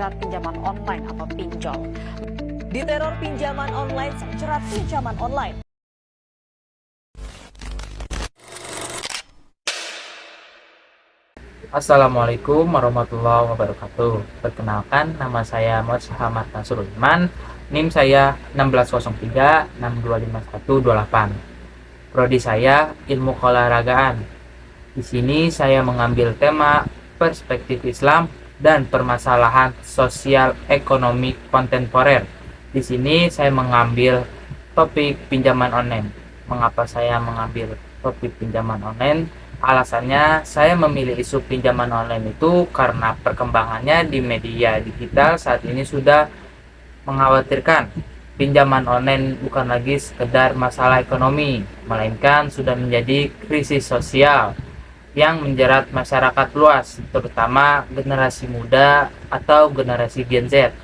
jerat pinjaman online atau pinjol. Diteror pinjaman online, jerat pinjaman online. Assalamualaikum warahmatullahi wabarakatuh. Perkenalkan, nama saya Muhammad Nasrul Iman. NIM saya 1603 625128. Prodi saya Ilmu Keolahragaan. Di sini saya mengambil tema perspektif Islam dan permasalahan sosial ekonomi kontemporer. Di sini saya mengambil topik pinjaman online. Mengapa saya mengambil topik pinjaman online? Alasannya saya memilih isu pinjaman online itu karena perkembangannya di media digital saat ini sudah mengkhawatirkan. Pinjaman online bukan lagi sekedar masalah ekonomi, melainkan sudah menjadi krisis sosial yang menjerat masyarakat luas, terutama generasi muda atau generasi Gen Z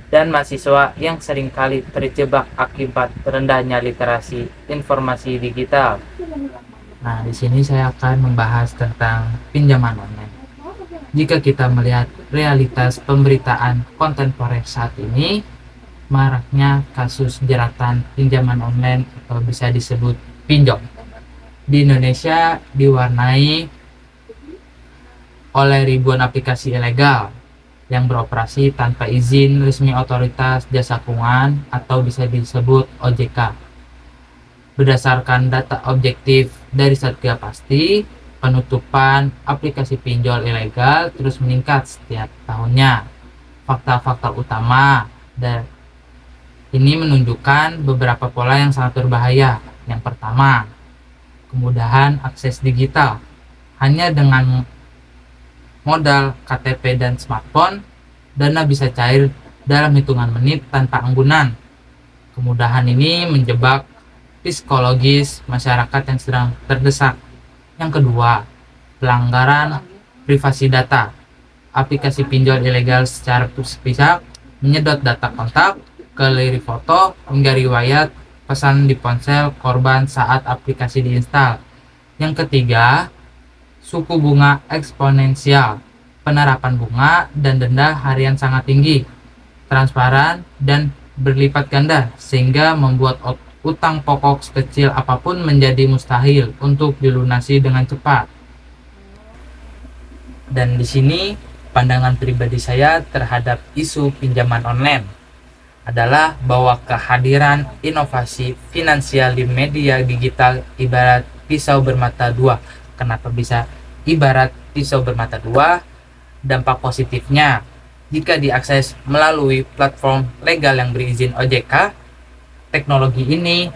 dan mahasiswa yang seringkali terjebak akibat rendahnya literasi informasi digital. Nah, di sini saya akan membahas tentang pinjaman online. Jika kita melihat realitas pemberitaan kontemporer saat ini, maraknya kasus jeratan pinjaman online atau bisa disebut pinjol di Indonesia diwarnai oleh ribuan aplikasi ilegal yang beroperasi tanpa izin resmi otoritas jasa keuangan atau bisa disebut OJK. Berdasarkan data objektif dari Satgas Pasti, penutupan aplikasi pinjol ilegal terus meningkat setiap tahunnya. Fakta-fakta utama dan ini menunjukkan beberapa pola yang sangat berbahaya. Yang pertama, kemudahan akses digital. Hanya dengan modal KTP dan smartphone, dana bisa cair dalam hitungan menit tanpa anggunan. Kemudahan ini menjebak psikologis masyarakat yang sedang terdesak. Yang kedua, pelanggaran privasi data. Aplikasi pinjol ilegal secara sepihak menyedot data kontak, galeri foto, hingga riwayat pesan di ponsel korban saat aplikasi diinstal. Yang ketiga, suku bunga eksponensial. Penerapan bunga dan denda harian sangat tinggi, transparan, dan berlipat ganda sehingga membuat utang pokok sekecil apapun menjadi mustahil untuk dilunasi dengan cepat. Dan di sini pandangan pribadi saya terhadap isu pinjaman online adalah bahwa kehadiran inovasi finansial di media digital ibarat pisau bermata dua. Kenapa bisa ibarat pisau bermata dua? Dampak positifnya, jika diakses melalui platform legal yang berizin OJK, teknologi ini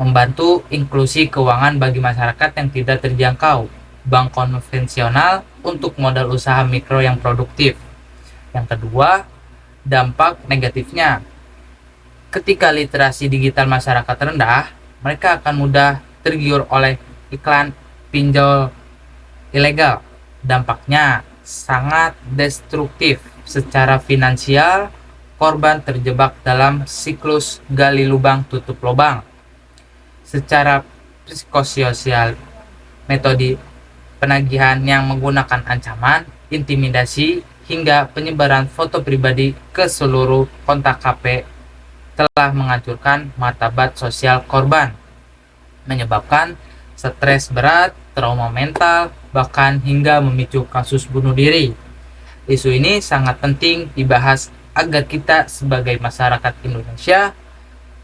membantu inklusi keuangan bagi masyarakat yang tidak terjangkau bank konvensional untuk modal usaha mikro yang produktif. Yang kedua, dampak negatifnya. Ketika literasi digital masyarakat rendah, mereka akan mudah tergiur oleh iklan pinjol ilegal. Dampaknya sangat destruktif secara finansial. Korban terjebak dalam siklus gali lubang tutup lubang. Secara psikososial, metode penagihan yang menggunakan ancaman, intimidasi, hingga penyebaran foto pribadi ke seluruh kontak HP telah menghancurkan martabat sosial korban, menyebabkan stres berat, trauma mental, bahkan hingga memicu kasus bunuh diri. Isu ini sangat penting dibahas agar kita sebagai masyarakat Indonesia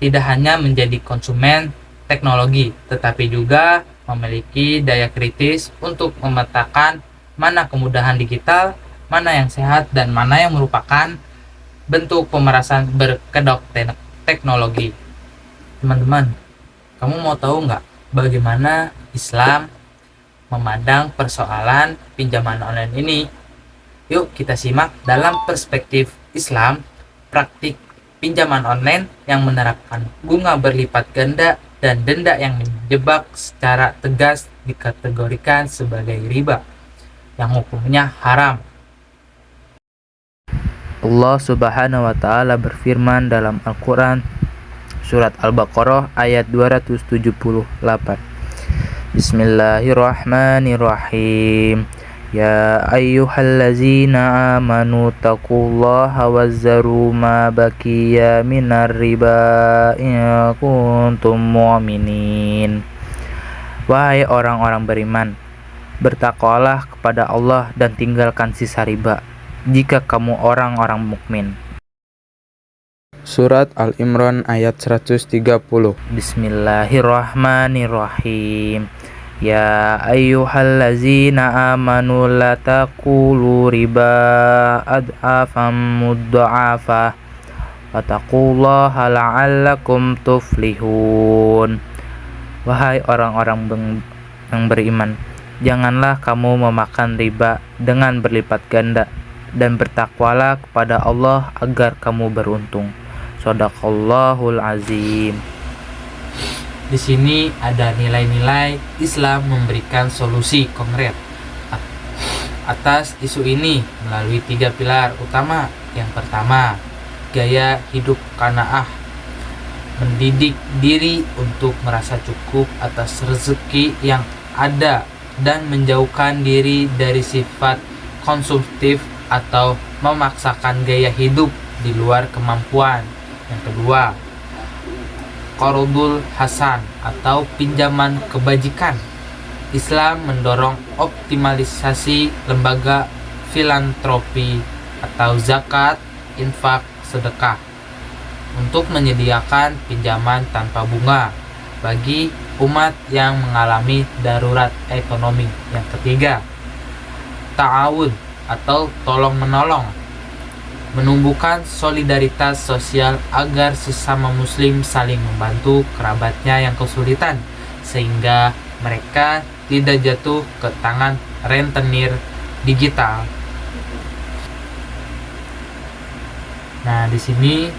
tidak hanya menjadi konsumen teknologi, tetapi juga memiliki daya kritis untuk memetakan mana kemudahan digital, mana yang sehat, dan mana yang merupakan bentuk pemerasan berkedok teknologi. Teman-teman, kamu mau tahu nggak bagaimana Islam memandang persoalan pinjaman online ini? Yuk kita simak dalam perspektif Islam, praktik pinjaman online yang menerapkan bunga berlipat ganda dan denda yang menjebak secara tegas dikategorikan sebagai riba, yang hukumnya haram. Allah Subhanahu wa Ta'ala berfirman dalam Al-Quran, surat Al-Baqarah ayat 278. Bismillahirrahmanirrahim. يا أيها الذين آمنوا اتقوا الله وذروا ما بقي من الربا إن كنتم مؤمنين. Wahai orang-orang beriman, bertakwalah kepada Allah dan tinggalkan sisa riba jika kamu orang-orang mukmin. Surat Al-Imran ayat 130. Bismillahirrahmanirrahim. Ya ayyuhallazina amanu la taqulu riba ad'afan mudha'afa wattaqullaha la'allakum tuflihun. Wahai orang-orang yang beriman, janganlah kamu memakan riba dengan berlipat ganda, dan bertakwalah kepada Allah agar kamu beruntung. Shadaqallahul azim. Di sini ada nilai-nilai Islam memberikan solusi konkret atas isu ini melalui 3 pilar utama. Yang pertama, gaya hidup qanaah, mendidik diri untuk merasa cukup atas rezeki yang ada dan menjauhkan diri dari sifat konsumtif atau memaksakan gaya hidup di luar kemampuan. Yang kedua, Qardul Hasan atau pinjaman kebajikan. Islam mendorong optimalisasi lembaga filantropi atau zakat, infak, sedekah untuk menyediakan pinjaman tanpa bunga bagi umat yang mengalami darurat ekonomi. Yang ketiga, ta'awun atau tolong-menolong, menumbuhkan solidaritas sosial agar sesama muslim saling membantu kerabatnya yang kesulitan sehingga mereka tidak jatuh ke tangan rentenir digital. Nah, di sini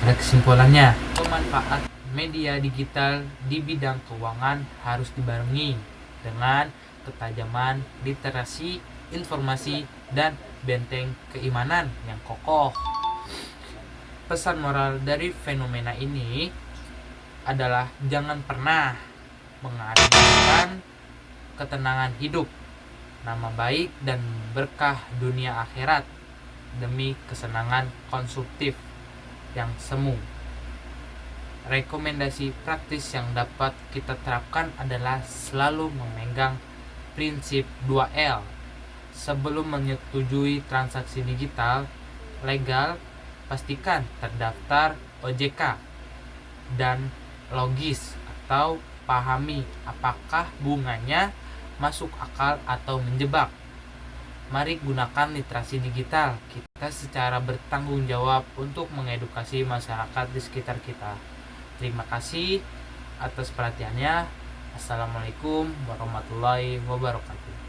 ada kesimpulannya. Pemanfaat media digital di bidang keuangan harus dibarengi dengan ketajaman literasi informasi dan benteng keimanan yang kokoh. Pesan moral dari fenomena ini adalah jangan pernah mengabaikan ketenangan hidup, nama baik dan berkah dunia akhirat demi kesenangan konsumtif yang semu. Rekomendasi praktis yang dapat kita terapkan adalah selalu memegang prinsip 2L. Sebelum menyetujui transaksi digital legal, pastikan terdaftar OJK dan logis atau pahami apakah bunganya masuk akal atau menjebak. Mari gunakan literasi digital kita secara bertanggung jawab untuk mengedukasi masyarakat di sekitar kita. Terima kasih atas perhatiannya. Assalamualaikum warahmatullahi wabarakatuh.